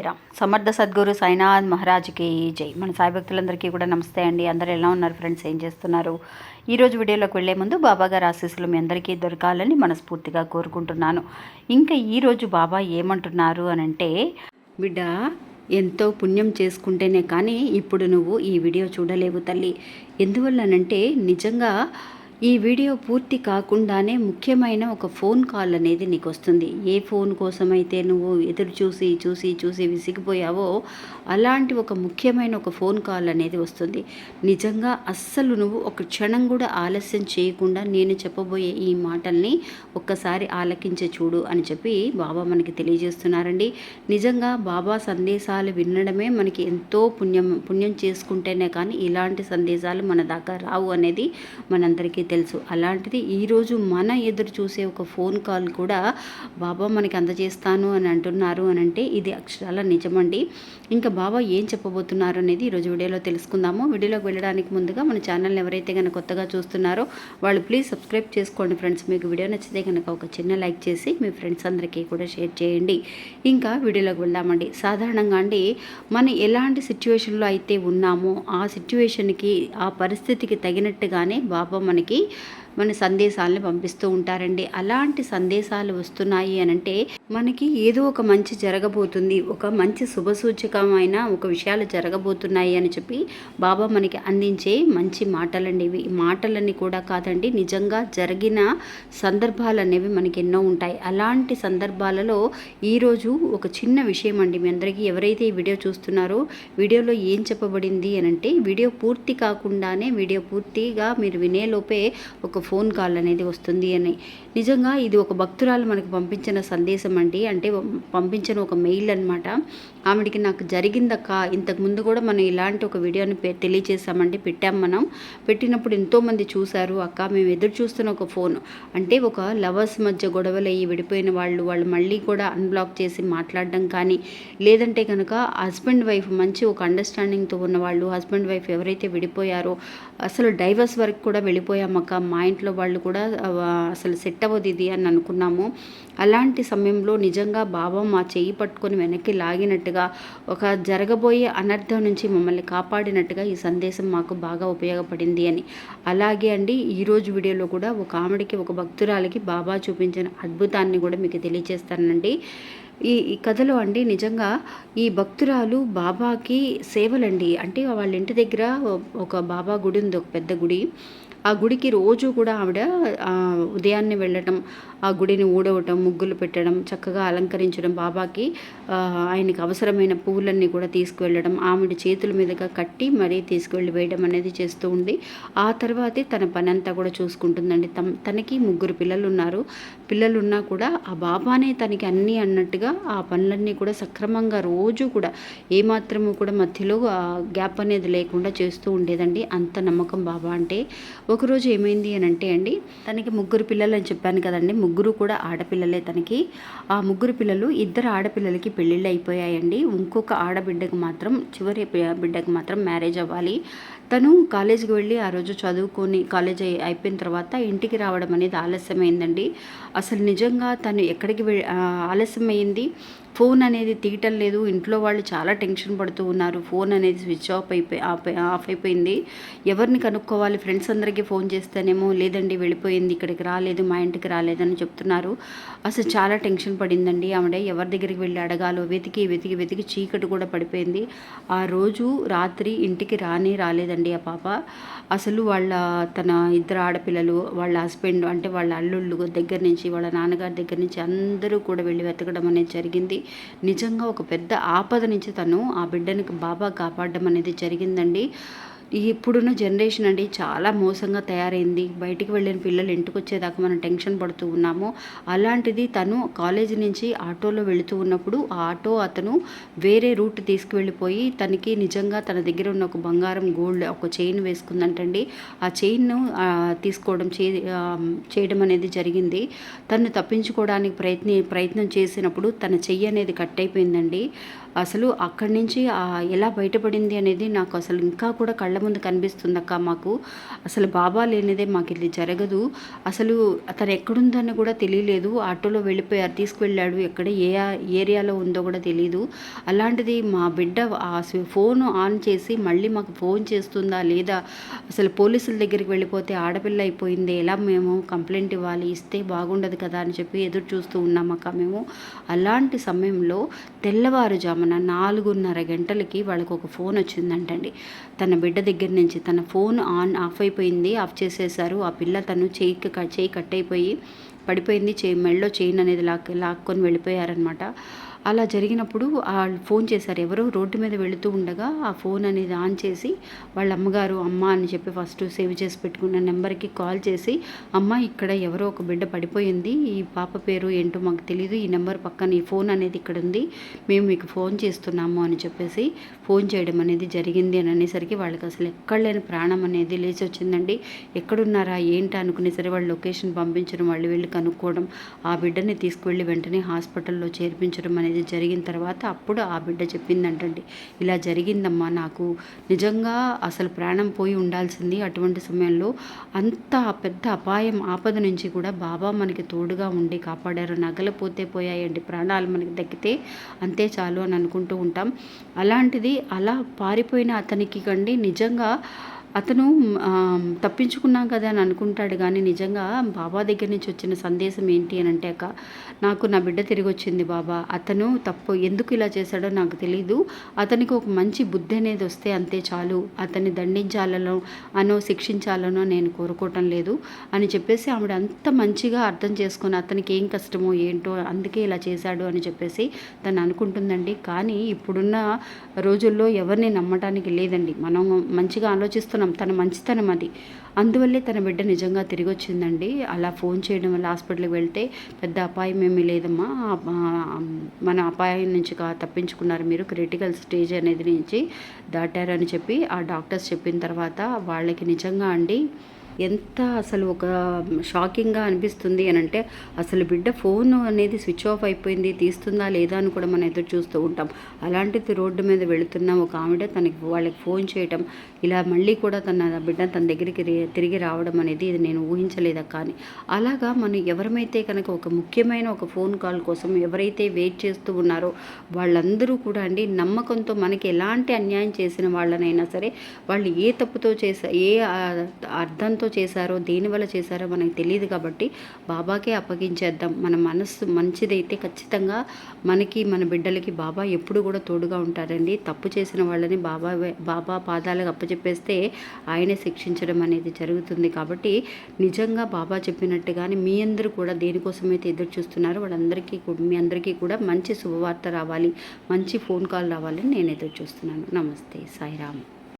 సాయిరామ్. సమర్థ సద్గురు సాయినాథ్ మహారాజ్కి జై. మన సాయి భక్తులందరికీ కూడా నమస్తే అండి. అందరూ ఎలా ఉన్నారు ఫ్రెండ్స్? ఏం చేస్తున్నారు? ఈరోజు వీడియోలోకి వెళ్లే ముందు బాబాగారి ఆశీస్సులు మీ అందరికీ దొరకాలని మనస్ఫూర్తిగా కోరుకుంటున్నాను. ఇంకా ఈరోజు బాబా ఏమంటున్నారు అనంటే, బిడ్డ ఎంతో పుణ్యం చేసుకుంటేనే కానీ ఇప్పుడు నువ్వు ఈ వీడియో చూడలేవు తల్లి. ఎందువల్లనంటే నిజంగా ఈ వీడియో పూర్తి కాకుండానే ముఖ్యమైన ఒక ఫోన్ కాల్ అనేది నీకు వస్తుంది. ఏ ఫోన్ కోసమైతే నువ్వు ఎదురు చూసి చూసి చూసి విసిగిపోయావో అలాంటి ఒక ముఖ్యమైన ఒక ఫోన్ కాల్ అనేది వస్తుంది. నిజంగా అస్సలు నువ్వు ఒక క్షణం కూడా ఆలస్యం చేయకుండా నేను చెప్పబోయే ఈ మాటల్ని ఒక్కసారి ఆలకించే చూడు అని చెప్పి బాబా మనకి తెలియజేస్తున్నారండి. నిజంగా బాబా సందేశాలు వినడమే మనకి ఎంతో పుణ్యం చేసుకుంటేనే కానీ ఇలాంటి సందేశాలు మన దాకా రావు అనేది మనందరికీ తెలుసు. అలాంటిది ఈరోజు మన ఎదురు చూసే ఒక ఫోన్ కాల్ కూడా బాబా మనకి అందజేస్తాను అని అంటున్నారు అని అంటే ఇది అక్షరాల నిజమండి. ఇంకా బాబా ఏం చెప్పబోతున్నారు అనేది ఈరోజు వీడియోలో తెలుసుకుందాము. వీడియోలోకి వెళ్ళడానికి ముందుగా మన ఛానల్ని ఎవరైతే కనుక కొత్తగా చూస్తున్నారో వాళ్ళు ప్లీజ్ సబ్స్క్రైబ్ చేసుకోండి ఫ్రెండ్స్. మీకు వీడియో నచ్చితే కనుక ఒక చిన్న లైక్ చేసి మీ ఫ్రెండ్స్ అందరికీ కూడా షేర్ చేయండి. ఇంకా వీడియోలోకి వెళ్దామండి. సాధారణంగా అండి మనం ఎలాంటి సిచ్యువేషన్లో అయితే ఉన్నామో ఆ సిచ్యువేషన్కి ఆ పరిస్థితికి తగినట్టుగానే బాబా మనకి మన సందేశాలను పంపిస్తూ ఉంటారండి. అలాంటి సందేశాలు వస్తున్నాయి అనంటే మనకి ఏదో ఒక మంచి జరగబోతుంది, ఒక మంచి శుభసూచకమైన ఒక విషయాలు జరగబోతున్నాయి అని చెప్పి బాబా మనకి అందించే మంచి మాటలండి ఇవి. మాటలన్నీ కూడా కాదండి, నిజంగా జరిగిన సందర్భాలు అనేవి మనకి ఎన్నో ఉంటాయి. అలాంటి సందర్భాలలో ఈరోజు ఒక చిన్న విషయం అండి. మీ అందరికీ ఎవరైతే ఈ వీడియో చూస్తున్నారో వీడియోలో ఏం చెప్పబడింది అనంటే వీడియో పూర్తి కాకుండానే వీడియో పూర్తిగా మీరు వినేలోపే ఒక ఫోన్ కాల్ అనేది వస్తుంది అని. నిజంగా ఇది ఒక భక్తురాలు మనకు పంపించిన సందేశం అండి. అంటే పంపించిన ఒక మెయిల్ అనమాట. ఆమెడికి నాకు జరిగిందక్క, ఇంతకుముందు కూడా మనం ఇలాంటి ఒక వీడియోని తెలియజేసామండి, పెట్టాం. మనం పెట్టినప్పుడు ఎంతోమంది చూశారు. అక్క మేము ఎదురు చూస్తున్న ఒక ఫోన్ అంటే ఒక లవర్స్ మధ్య గొడవలు అయ్యి విడిపోయిన వాళ్ళు మళ్ళీ కూడా అన్బ్లాక్ చేసి మాట్లాడడం కానీ, లేదంటే కనుక హస్బెండ్ వైఫ్ మంచి ఒక అండర్స్టాండింగ్తో ఉన్నవాళ్ళు హస్బెండ్ వైఫ్ ఎవరైతే విడిపోయారో అసలు డైవర్స్ వరకు కూడా వెళ్ళిపోయామక్క, మా ఇంట్లో వాళ్ళు కూడా అసలు సెట్ అవ్వదు ఇది అని అనుకున్నాము. అలాంటి సమయంలో నిజంగా బాబా మా చెయ్యి పట్టుకొని వెనక్కి లాగినట్టుగా ఒక జరగబోయే అనర్థం నుంచి మమ్మల్ని కాపాడినట్టుగా ఈ సందేశం మాకు బాగా ఉపయోగపడింది అని. అలాగే అండి ఈరోజు వీడియోలో కూడా ఒక ఆమెడికి ఒక భక్తురాలికి బాబా చూపించిన అద్భుతాన్ని కూడా మీకు తెలియజేస్తానండి. ఈ కథలో అండి నిజంగా ఈ భక్తురాలు బాబాకి సేవలండి. అంటే వాళ్ళ ఇంటి దగ్గర ఒక బాబా గుడి ఉంది, ఒక పెద్ద గుడి. ఆ గుడికి రోజు కూడా ఆవిడ ఉదయాన్నే వెళ్ళటం, ఆ గుడిని ఊడవటం, ముగ్గులు పెట్టడం, చక్కగా అలంకరించడం, బాబాకి ఆయనకి అవసరమైన పువ్వులన్నీ కూడా తీసుకువెళ్ళడం, ఆవిడ చేతుల మీదుగా కట్టి మరీ తీసుకువెళ్ళి వేయడం అనేది చేస్తూ ఉంది. ఆ తర్వాతే తన పని అంతా కూడా చూసుకుంటుందండి. తనకి 3 పిల్లలు ఉన్నారు. పిల్లలున్నా కూడా ఆ బాబానే తనకి అన్నీ అన్నట్టుగా ఆ పనులన్నీ కూడా సక్రమంగా రోజు కూడా ఏమాత్రము కూడా మధ్యలో గ్యాప్ అనేది లేకుండా చేస్తూ ఉండేదండి. అంత నమ్మకం బాబా అంటే. ఒకరోజు ఏమైంది అని అంటే అండి, తనకి 3 పిల్లలు అని చెప్పాను కదండి, 3 కూడా ఆడపిల్లలే తనకి. ఆ 3 పిల్లలు 2 ఆడపిల్లలకి పెళ్ళిళ్ళు అయిపోయాయండి. ఇంకొక ఆడబిడ్డకు మాత్రం చివరి బిడ్డకు మాత్రం మ్యారేజ్ అవ్వాలి. తను కాలేజీకి వెళ్ళి ఆ రోజు చదువుకొని కాలేజ్ అయిపోయిన తర్వాత ఇంటికి రావడం అనేది ఆలస్యమైందండి. అసలు నిజంగా తను ఎక్కడికి ఆలస్యమైంది, ఫోన్ అనేది తీయటం లేదు. ఇంట్లో వాళ్ళు చాలా టెన్షన్ పడుతూ ఉన్నారు. ఫోన్ అనేది స్విచ్ ఆఫ్ అయిపోయింది. ఎవరిని కనుక్కోవాలి, ఫ్రెండ్స్ అందరికీ ఫోన్ చేస్తేనేమో లేదండి వెళ్ళిపోయింది, ఇక్కడికి రాలేదు, మా ఇంటికి రాలేదని చెప్తున్నారు. అసలు చాలా టెన్షన్ పడిందండి ఆవిడ. ఎవరి దగ్గరికి వెళ్ళి అడగాలో వెతికి వెతికి వెతికి చీకటి కూడా పడిపోయింది. ఆ రోజు రాత్రి ఇంటికి రాలేదండి ఆ పాప. అసలు తన 2 ఆడపిల్లలు, వాళ్ళ హస్బెండ్ అంటే వాళ్ళ అల్లుళ్ళు దగ్గర నుంచి, వాళ్ళ నాన్నగారి దగ్గర నుంచి అందరూ కూడా వెళ్ళి వెతకడం అనేది జరిగింది. నిజంగా ఒక పెద్ద ఆపద నుంచి తను ఆ బిడ్డని బాబా కాపాడడం అనేది జరిగిందండి. ఇప్పుడున్న జనరేషన్ అండి చాలా మోసంగా తయారైంది. బయటికి వెళ్ళిన పిల్లలు ఇంటికి వచ్చేదాకా మనం టెన్షన్ పడుతూ ఉన్నాము. అలాంటిది తను కాలేజీ నుంచి ఆటోలో వెళుతూ ఉన్నప్పుడు ఆ ఆటో అతను వేరే రూట్ తీసుకువెళ్ళిపోయి తనకి నిజంగా తన దగ్గర ఉన్న ఒక బంగారం గోల్డ్ ఒక చైన్ వేసుకుందంటండి. ఆ చైన్ను తీసుకోవడం చేయడం అనేది జరిగింది. తను తప్పించుకోవడానికి ప్రయత్నం చేసినప్పుడు తన చెయ్యి అనేది కట్ అయిపోయిందండి. అసలు అక్కడి నుంచి ఎలా బయటపడింది అనేది నాకు అసలు ఇంకా కూడా కళ్ళ ముందు కనిపిస్తుందక్క. మాకు అసలు బాబా లేనిదే మాకు ఇది జరగదు. అసలు తను ఎక్కడుందని కూడా తెలియలేదు. ఆటోలో వెళ్ళిపోయారు, తీసుకువెళ్ళాడు. ఎక్కడ ఏ ఏరియాలో ఉందో కూడా తెలీదు. అలాంటిది మా బిడ్డ ఫోన్ ఆన్ చేసి మళ్ళీ మాకు ఫోన్ చేస్తుందా లేదా, అసలు పోలీసుల దగ్గరికి వెళ్ళిపోతే ఆడపిల్ల అయిపోయింది, ఎలా మేము కంప్లైంట్ ఇవ్వాలి, ఇస్తే బాగుండదు కదా అని చెప్పి ఎదురు చూస్తూ ఉన్నామక్క మేము. అలాంటి సమయంలో తెల్లవారుజామున 4:30 గంటలకి వాళ్ళకు ఒక ఫోన్ వచ్చిందంటండి. తన బిడ్డ దగ్గర నుంచి తన ఫోన్ ఆఫ్ అయిపోయింది, ఆఫ్ చేసేసారు. ఆ పిల్ల తను చేయి కట్ అయిపోయి పడిపోయింది. మెడలో చైన్ అనేది లాక్కొని వెళ్ళిపోయారనమాట. అలా జరిగినప్పుడు ఫోన్ చేశారు. ఎవరో రోడ్డు మీద వెళుతూ ఉండగా ఆ ఫోన్ అనేది ఆన్ చేసి వాళ్ళ అమ్మగారు అమ్మ అని చెప్పి ఫస్ట్ సేవ్ చేసి పెట్టుకున్న నెంబర్కి కాల్ చేసి, అమ్మ ఇక్కడ ఎవరో ఒక బిడ్డ పడిపోయింది, ఈ పాప పేరు ఏంటో మాకు తెలీదు, ఈ నెంబర్ పక్కన ఈ ఫోన్ అనేది ఇక్కడ ఉంది, మేము మీకు ఫోన్ చేస్తున్నాము అని చెప్పేసి ఫోన్ చేయడం అనేది జరిగింది అని అనేసరికి వాళ్ళకి అసలు ఎక్కడ లేని ప్రాణం అనేది లేచి వచ్చిందండి. ఎక్కడున్నారా ఏంటా అనుకునేసరికి వాళ్ళు లొకేషన్ పంపించడం, వాళ్ళు వెళ్ళి కనుక్కోవడం, ఆ బిడ్డని తీసుకువెళ్ళి వెంటనే హాస్పిటల్లో చేర్పించడం అనేది జరిగిన తర్వాత అప్పుడు ఆ బిడ్డ చెప్పిందంటండి, ఇలా జరిగిందమ్మా, నాకు నిజంగా అసలు ప్రాణం పోయి ఉండాల్సింది. అటువంటి సమయంలో అంత పెద్ద ఆపద నుంచి కూడా బాబా మనకి తోడుగా ఉండి కాపాడారు. నగలు పోతే పోయాయండి, ప్రాణాలు మనకి దక్కితే అంతే చాలు అని అనుకుంటూ ఉంటాం. అలాంటిది అలా పారిపోయిన అతనికి కండి నిజంగా అతను తప్పించుకున్నాం కదా అని అనుకుంటాడు, కానీ నిజంగా బాబా దగ్గర నుంచి వచ్చిన సందేశం ఏంటి అని అంటే, అక్క నాకు నా బిడ్డ తిరిగి వచ్చింది బాబా, అతను తప్పు ఎందుకు ఇలా చేశాడో నాకు తెలీదు, అతనికి ఒక మంచి బుద్ధి అనేది వస్తే అంతే చాలు, అతన్ని దండించాలనో శిక్షించాలనో నేను కోరుకోవటం లేదు అని చెప్పేసి ఆవిడ అంత మంచిగా అర్థం చేసుకొని అతనికి ఏం కష్టమో ఏంటో అందుకే ఇలా చేశాడు అని చెప్పేసి తను అనుకుంటుందండి. కానీ ఇప్పుడున్న రోజుల్లో ఎవరిని నమ్మటానికి లేదండి. మనం మంచిగా ఆలోచిస్తున్నాం, తన మంచితనం అది. అందువల్లే తన బిడ్డ నిజంగా తిరిగి వచ్చిందండి. అలా ఫోన్ చేయడం వల్ల హాస్పిటల్కి వెళ్తే పెద్ద అపాయం ఏమీ లేదమ్మా, మన అపాయం నుంచి తప్పించుకున్నారు మీరు, క్రిటికల్ స్టేజ్ అనేది నుంచి దాటారని చెప్పి ఆ డాక్టర్స్ చెప్పిన తర్వాత వాళ్ళకి నిజంగా అండి ఎంత అసలు ఒక షాకింగ్గా అనిపిస్తుంది అని అంటే, అసలు బిడ్డ ఫోన్ అనేది స్విచ్ ఆఫ్ అయిపోయింది, తీస్తుందా లేదా అని కూడా మనం ఎదురు చూస్తూ ఉంటాం. అలాంటిది రోడ్డు మీద వెళుతున్న ఒక ఆవిడ వాళ్ళకి ఫోన్ చేయటం, ఇలా మళ్ళీ కూడా తన బిడ్డ తన దగ్గరికి తిరిగి రావడం అనేది ఇది నేను ఊహించలేదా. కానీ అలాగా మనం ఎవరమైతే కనుక ఒక ముఖ్యమైన ఒక ఫోన్ కాల్ కోసం ఎవరైతే వెయిట్ చేస్తూ ఉన్నారో వాళ్ళందరూ కూడా అండి నమ్మకంతో మనకి ఎలాంటి అన్యాయం చేసిన వాళ్ళనైనా సరే, వాళ్ళు ఏ తప్పుతో ఏ అర్థంతో చేశారో దేనివల్ల చేశారో మనకు తెలియదు కాబట్టి బాబాకే అప్పగించేద్దాం. మన మనస్సు మంచిదైతే ఖచ్చితంగా మనకి మన బిడ్డలకి బాబా ఎప్పుడు కూడా తోడుగా ఉంటారండి. తప్పు చేసిన వాళ్ళని బాబా పాదాలకు అప్పచెప్పేస్తే ఆయనే శిక్షించడం అనేది జరుగుతుంది. కాబట్టి నిజంగా బాబా చెప్పినట్టుగానే మీ అందరూ కూడా దేనికోసమైతే ఎదురు చూస్తున్నారో వాళ్ళందరికీ మీ అందరికీ కూడా మంచి శుభవార్త రావాలి, మంచి ఫోన్ కాల్ రావాలని నేను ఎదురు చూస్తున్నాను. నమస్తే, సాయిరామ్.